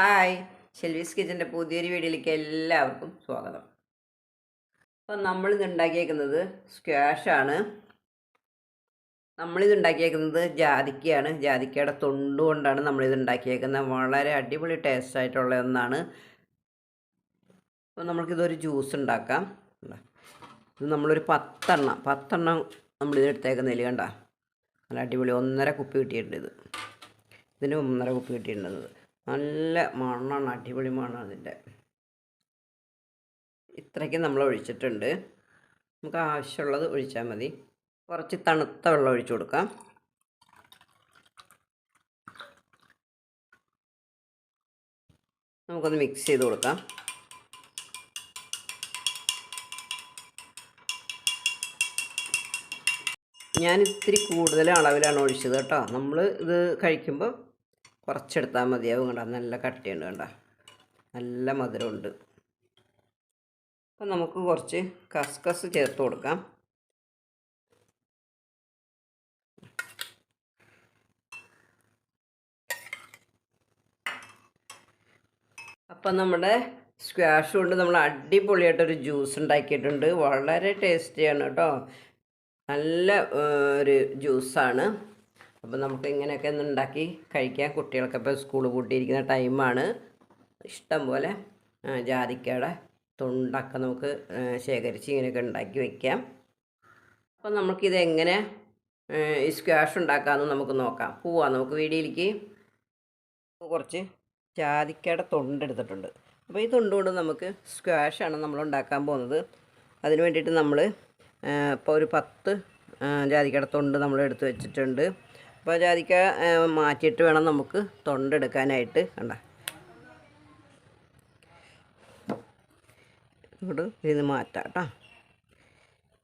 Hi, ഷെൽവീസ് കിച്ചൻ്റെ പുതിയൊരു വീഡിയോയിലേക്ക് എല്ലാവർക്കും സ്വാഗതം. അപ്പം നമ്മളിത് ഉണ്ടാക്കിയേക്കുന്നത് സ്ക്വാഷാണ്. നമ്മളിത് ഉണ്ടാക്കിയേക്കുന്നത് ജാതിക്കയാണ്. ജാതിക്കയുടെ തൊണ്ട് കൊണ്ടാണ് നമ്മളിത് ഉണ്ടാക്കിയേക്കുന്നത്. വളരെ അടിപൊളി ടേസ്റ്റ് ആയിട്ടുള്ള ഒന്നാണ്. അപ്പോൾ നമുക്കിതൊരു ജ്യൂസ് ഉണ്ടാക്കാം. ഇത് നമ്മളൊരു 10 എണ്ണം നമ്മളിത് എടുത്തേക്കുന്നതിൽ കണ്ട നല്ല അടിപൊളി 1.5 കുപ്പി കിട്ടിയിട്ടുണ്ട്. ഇതിന് 1.5 കുപ്പി കിട്ടിയിട്ടുണ്ട്. നല്ല മണ്ണാണ്, അടിപൊളി മണ്ണാണ് ഇതിൻ്റെ. ഇത്രയ്ക്ക് നമ്മൾ ഒഴിച്ചിട്ടുണ്ട്. നമുക്ക് ആവശ്യമുള്ളത് ഒഴിച്ചാൽ മതി. കുറച്ച് തണുത്ത വെള്ളം ഒഴിച്ചു കൊടുക്കാം. നമുക്കൊന്ന് മിക്സ് ചെയ്ത് കൊടുക്കാം. ഞാൻ ഇത്തിരി കൂടുതൽ അളവിലാണ് ഒഴിച്ചത് കേട്ടോ. നമ്മൾ ഇത് കഴിക്കുമ്പോൾ കുറച്ചെടുത്താൽ മതിയാവും. കണ്ട നല്ല കട്ടിയുണ്ട്, കണ്ട നല്ല മധുരമുണ്ട്. അപ്പം നമുക്ക് കുറച്ച് കസ്കസ് ചേർത്ത് കൊടുക്കാം. അപ്പം നമ്മുടെ സ്ക്വാഷ് കൊണ്ട് നമ്മൾ അടിപൊളിയായിട്ടൊരു ജ്യൂസ് ഉണ്ടാക്കിയിട്ടുണ്ട്. വളരെ ടേസ്റ്റിയാണ് കേട്ടോ. നല്ല ഒരു ജ്യൂസാണ്. അപ്പോൾ നമുക്ക് ഇങ്ങനെയൊക്കെ ഒന്ന് ഉണ്ടാക്കി കഴിക്കാം. കുട്ടികൾക്ക് ഇപ്പോൾ സ്കൂൾ പൂട്ടിയിരിക്കുന്ന ടൈമാണ്. ഇഷ്ടം പോലെ ജാതിക്കയുടെ തൊണ്ടൊക്കെ നമുക്ക് ശേഖരിച്ച് ഇങ്ങനെയൊക്കെ ഉണ്ടാക്കി വയ്ക്കാം. അപ്പോൾ നമുക്കിത് എങ്ങനെ ഈ സ്ക്വാഷ് ഉണ്ടാക്കാമെന്ന് നമുക്ക് നോക്കാം. പോവാം നമുക്ക് വീഡിയോയിലേക്ക്. കുറച്ച് ജാതിക്കയുടെ തൊണ്ട് എടുത്തിട്ടുണ്ട്. അപ്പോൾ ഈ തൊണ്ട് കൊണ്ട് നമുക്ക് സ്ക്വാഷാണ് നമ്മൾ ഉണ്ടാക്കാൻ പോകുന്നത്. അതിന് വേണ്ടിയിട്ട് നമ്മൾ ഇപ്പോൾ ഒരു 10 ജാതിക്കയുടെ തൊണ്ട് നമ്മൾ എടുത്ത് വെച്ചിട്ടുണ്ട്. അപ്പോൾ ജാതിക്ക മാറ്റിയിട്ട് വേണം നമുക്ക് തൊണ്ടെടുക്കാനായിട്ട്. കണ്ട ഇങ്ങോട്ട് ഇതിന് മാറ്റാം കേട്ടോ.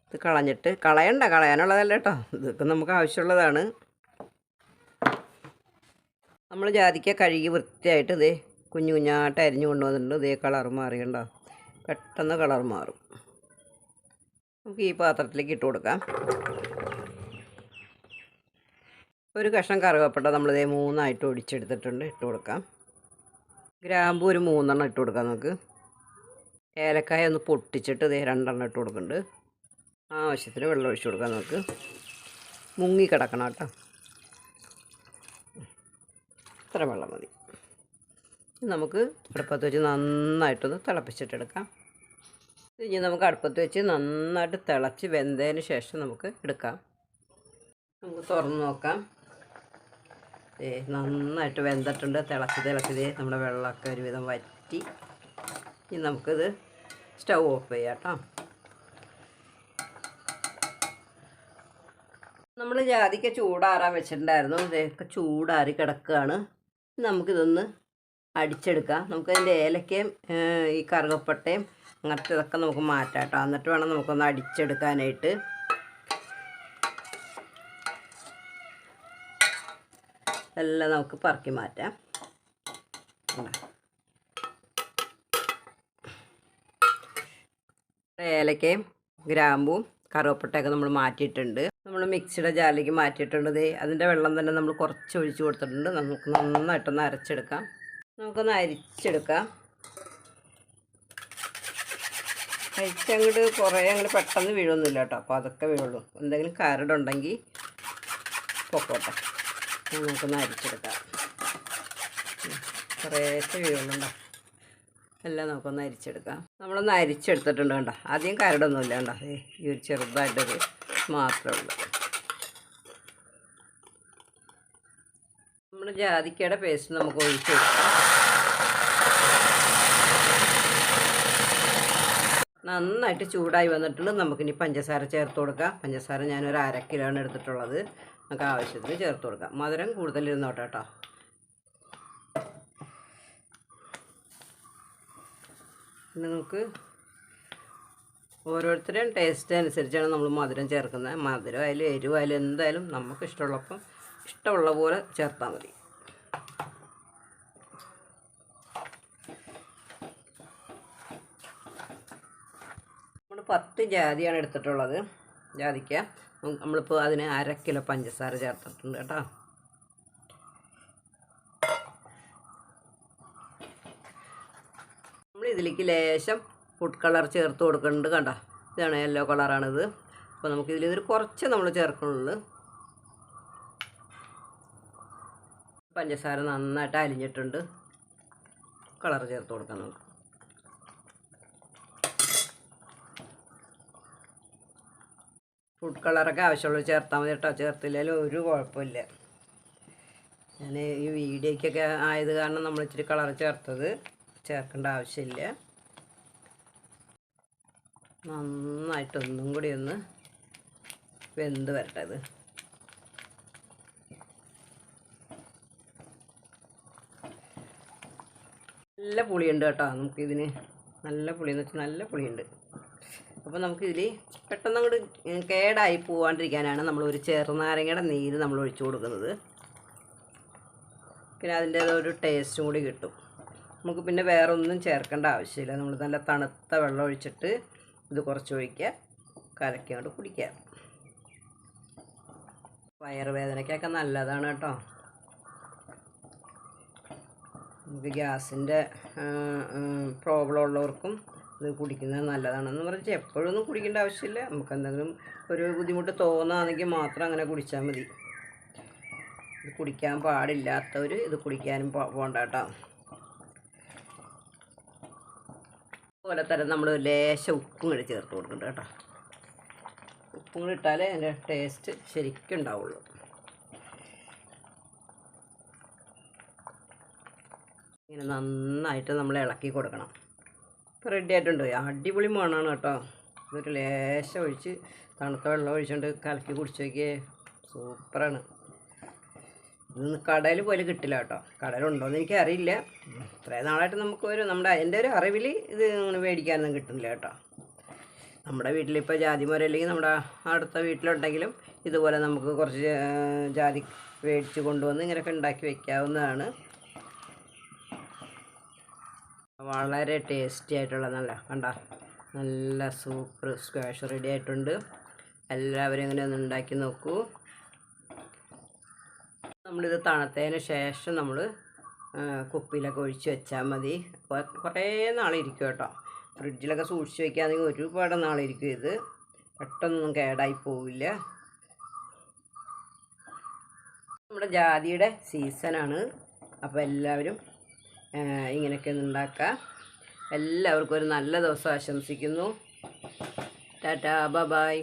ഇത് കളയാനുള്ളതല്ല കേട്ടോ, ഇതൊക്കെ നമുക്ക് ആവശ്യമുള്ളതാണ്. നമ്മൾ ജാതിക്ക കഴുകി വൃത്തിയായിട്ട് ഇതേ കുഞ്ഞു കുഞ്ഞായിട്ട് അരിഞ്ഞു കൊണ്ടുവന്നിട്ടുണ്ട്. ഇതേ കളർ മാറി, കണ്ടോ, പെട്ടെന്ന് കളർ മാറും. നമുക്ക് ഈ പാത്രത്തിലേക്ക് ഇട്ട് കൊടുക്കാം. ഒരു കഷ്ണം കറുകപ്പട്ട നമ്മളിതേ 3 ഒടിച്ചെടുത്തിട്ടുണ്ട്, ഇട്ട് കൊടുക്കാം. ഗ്രാമ്പൂ ഒരു 3 ഇട്ട് കൊടുക്കാം നമുക്ക്. ഏലക്കായ ഒന്ന് പൊട്ടിച്ചിട്ട് ഇതേ 2 ഇട്ട് കൊടുക്കുന്നുണ്ട്. ആവശ്യത്തിന് വെള്ളം ഒഴിച്ച് കൊടുക്കാം നമുക്ക്. മുങ്ങി കിടക്കണം കേട്ടോ, ഇത്ര വെള്ളം മതി. നമുക്ക് അടുപ്പത്ത് വെച്ച് നന്നായിട്ടൊന്ന് തിളപ്പിച്ചിട്ടെടുക്കാം. ഇനി നമുക്ക് അടുപ്പത്ത് വെച്ച് നന്നായിട്ട് തിളച്ച് വെന്തതിന് ശേഷം നമുക്ക് എടുക്കാം. നമുക്ക് തുറന്ന് നോക്കാം. നന്നായിട്ട് വെന്തിട്ടുണ്ട്. തിളച്ച് നമ്മുടെ വെള്ളമൊക്കെ ഒരുവിധം വറ്റി. ഇനി നമുക്കിത് സ്റ്റൗ ഓഫ് ചെയ്യാം കേട്ടോ. നമ്മൾ ജാതിക്ക ചൂടാറാൻ വെച്ചിട്ടുണ്ടായിരുന്നു. ഇതൊക്കെ ചൂടാറി കിടക്കുകയാണ്. നമുക്കിതൊന്ന് അടിച്ചെടുക്കാം. നമുക്കതിൻ്റെ ഏലക്കയും ഈ കറുകപ്പട്ടയും അങ്ങനത്തെ ഇതൊക്കെ നമുക്ക് മാറ്റാം കേട്ടോ. എന്നിട്ട് വേണം നമുക്കൊന്ന് അടിച്ചെടുക്കാനായിട്ട്. എല്ലാം നമുക്ക് പറക്കി മാറ്റാം. ഏലക്കയും ഗ്രാമ്പും കറുവപ്പട്ടയൊക്കെ നമ്മൾ മാറ്റിയിട്ടുണ്ട്. നമ്മൾ മിക്സിയുടെ ജാറിലേക്ക് മാറ്റിയിട്ടുണ്ട്. അതിൻ്റെ വെള്ളം തന്നെ നമ്മൾ കുറച്ച് ഒഴിച്ച് കൊടുത്തിട്ടുണ്ട്. നമുക്ക് നന്നായിട്ടൊന്ന് അരച്ചെടുക്കാം. നമുക്കൊന്ന് അരിച്ചെടുക്കാം. അരിച്ചങ്ങോട്ട് കുറേ അങ്ങോട്ട് പെട്ടെന്ന് വീഴൊന്നുമില്ല കേട്ടോ. അപ്പോൾ അതൊക്കെ വീഴുള്ളൂ. എന്തെങ്കിലും കരടുണ്ടെങ്കിൽ പൊക്കോട്ടെ. നമുക്കൊന്ന് അരിച്ചെടുക്കാം. കുറേശ്ശെ വീഴുന്നുണ്ടോ, എല്ലാം നമുക്കൊന്ന് അരിച്ചെടുക്കാം. നമ്മളൊന്ന് അരിച്ചെടുത്തിട്ടുണ്ട് കണ്ടോ. ആദ്യം കരടൊന്നുമില്ല കണ്ടോ. ഈ ഒരു ചെറുതായിട്ടൊരു മാത്രമേ ഉള്ളൂ. നമ്മൾ ജാതിക്കയുടെ പേസ്റ്റ് നമുക്ക് ഒഴിച്ച് കൊടുക്കാം. നന്നായിട്ട് ചൂടായി വന്നിട്ടുണ്ട്. നമുക്കിനി പഞ്ചസാര ചേർത്ത് കൊടുക്കാം. പഞ്ചസാര ഞാനൊരു 1/2 കിലോയാണ് എടുത്തിട്ടുള്ളത്. നമുക്ക് ആവശ്യത്തിന് ചേർത്ത് കൊടുക്കാം. മധുരം കൂടുതലിരുന്നോട്ടെ കേട്ടോ. പിന്നെ നമുക്ക് ഓരോരുത്തരുടെയും ടേസ്റ്റ് അനുസരിച്ചാണ് നമ്മൾ മധുരം ചേർക്കുന്നത്. മധുരമായാലും എരിവായാലും എന്തായാലും നമുക്ക് ഇഷ്ടമുള്ള പോലെ ചേർത്താൽ മതി. നമ്മൾ 10 ജാതിയാണ് എടുത്തിട്ടുള്ളത്. ജാതിക്ക നമ്മളിപ്പോൾ അതിന് 1/2 കിലോ പഞ്ചസാര ചേർത്തിട്ടുണ്ട് കേട്ടോ. ഇതിലേക്ക് ലേശം ഫുഡ് കളർ ചേർത്ത് കൊടുക്കുന്നുണ്ട്. കണ്ടോ, ഇതാണ് യെല്ലോ കളറാണിത്. അപ്പോൾ നമുക്കിതിൽ കുറച്ച് നമ്മൾ ചേർക്കുന്നുള്ളൂ. പഞ്ചസാര നന്നായിട്ട് അലിഞ്ഞിട്ടുണ്ട്. കളർ ചേർത്ത് കൊടുക്കാം നമുക്ക്. ഫുഡ് കളറൊക്കെ ആവശ്യമുള്ളത് ചേർത്താൽ മതി കേട്ടോ. ചേർത്തില്ലെങ്കിലും ഒരു കുഴപ്പമില്ല. ഞാൻ ഈ വീഡിയോയ്ക്കൊക്കെ ആയത് കാരണം നമ്മൾ ഇച്ചിരി കളർ ചേർക്കേണ്ട ആവശ്യമില്ല. നന്നായിട്ടൊന്നും കൂടി ഒന്ന് വെന്ത് വരട്ടെ. ഇത് നല്ല പുളിയുണ്ട് കേട്ടോ. നമുക്കിതിന് നല്ല പുളിയെന്ന് വെച്ചാൽ നല്ല പുളിയുണ്ട്. അപ്പോൾ നമുക്കിതിൽ പെട്ടെന്ന് അങ്ങോട്ട് കേടായി പോവാണ്ടിരിക്കാനാണ് നമ്മൾ ഒരു ചെറുനാരങ്ങയുടെ നീര് നമ്മൾ ഒഴിച്ചു കൊടുക്കുന്നത്. പിന്നെ അതിൻ്റേതൊരു ടേസ്റ്റും കൂടി കിട്ടും. നമുക്ക് പിന്നെ വേറെ ഒന്നും ചേർക്കേണ്ട ആവശ്യമില്ല. നമ്മൾ നല്ല തണുത്ത വെള്ളം ഒഴിച്ചിട്ട് ഇത് കുറച്ച് ഒഴിക്കുക, കലക്കി അങ്ങോട്ട് കുടിക്കുക. വയറുവേദനയ്ക്കൊക്കെ നല്ലതാണ് കേട്ടോ. നമുക്ക് ഗ്യാസിൻ്റെ പ്രോബ്ലം ഉള്ളവർക്കും ഇത് കുടിക്കുന്നത് നല്ലതാണെന്ന് പറഞ്ഞാൽ എപ്പോഴൊന്നും കുടിക്കേണ്ട ആവശ്യമില്ല. നമുക്ക് എന്തെങ്കിലും ഒരു ബുദ്ധിമുട്ട് തോന്നുകയാണെങ്കിൽ മാത്രം അങ്ങനെ കുടിച്ചാൽ മതി. ഇത് കുടിക്കാൻ പാടില്ലാത്തവർ ഇത് കുടിക്കാനും പോകണ്ട കേട്ടോ. അതുപോലെ തന്നെ നമ്മൾ ലേശം ഉപ്പും കൂടി ചേർത്ത് കൊടുക്കുന്നുണ്ട് കേട്ടോ. ഉപ്പും കൂടി ഇട്ടാലേ അതിൻ്റെ ടേസ്റ്റ് ശരിക്കും ഉണ്ടാവുള്ളൂ. ഇങ്ങനെ നന്നായിട്ട് നമ്മൾ ഇളക്കി കൊടുക്കണം. ഇപ്പോൾ റെഡി ആയിട്ടുണ്ട്. അടിപൊളി മണമാണ് കേട്ടോ. ഇതൊരു ലേശം ഒഴിച്ച് തണുത്ത വെള്ളം ഒഴിച്ചുകൊണ്ട് കലക്കി കുടിച്ച് നോക്കിയേ, സൂപ്പറാണ്. ഇതൊന്നും കടയിൽ പോലെ കിട്ടില്ല കേട്ടോ. കടയിലുണ്ടോയെന്ന് എനിക്കറിയില്ല. ഇത്രയും നാളായിട്ട് നമ്മുടെ എൻ്റെ ഒരു അറിവിൽ ഇത് ഇങ്ങനെ മേടിക്കാനൊന്നും കിട്ടുന്നില്ല കേട്ടോ. നമ്മുടെ വീട്ടിലിപ്പോൾ ജാതിമരം അല്ലെങ്കിൽ നമ്മുടെ അടുത്ത വീട്ടിലുണ്ടെങ്കിലും ഇതുപോലെ നമുക്ക് കുറച്ച് ജാതി മേടിച്ച് കൊണ്ടുവന്ന് ഇങ്ങനെയൊക്കെ ഉണ്ടാക്കി വയ്ക്കാവുന്നതാണ്. വളരെ ടേസ്റ്റി ആയിട്ടുള്ള നല്ല സൂപ്പർ സ്ക്വാഷ് റെഡി ആയിട്ടുണ്ട്. എല്ലാവരും ഇങ്ങനെ ഒന്ന് ഉണ്ടാക്കി നോക്കൂ. നമ്മളിത് തണുത്തതിന് ശേഷം നമ്മൾ കുപ്പിയിലൊക്കെ ഒഴിച്ച് വെച്ചാൽ മതി. കുറേ നാളിരിക്കും കേട്ടോ. ഫ്രിഡ്ജിലൊക്കെ സൂക്ഷിച്ച് വയ്ക്കുകയാണെങ്കിൽ ഒരുപാട് നാളിരിക്കും. ഇത് പെട്ടെന്നൊന്നും കേടായി പോവില്ല. നമ്മുടെ ജാതിയുടെ സീസണാണ്. അപ്പോൾ എല്ലാവരും ഇങ്ങനെയൊക്കെ ഒന്ന് ഉണ്ടാക്കുക. എല്ലാവർക്കും ഒരു നല്ല ദിവസം ആശംസിക്കുന്നു. ടാറ്റാ, ബൈ.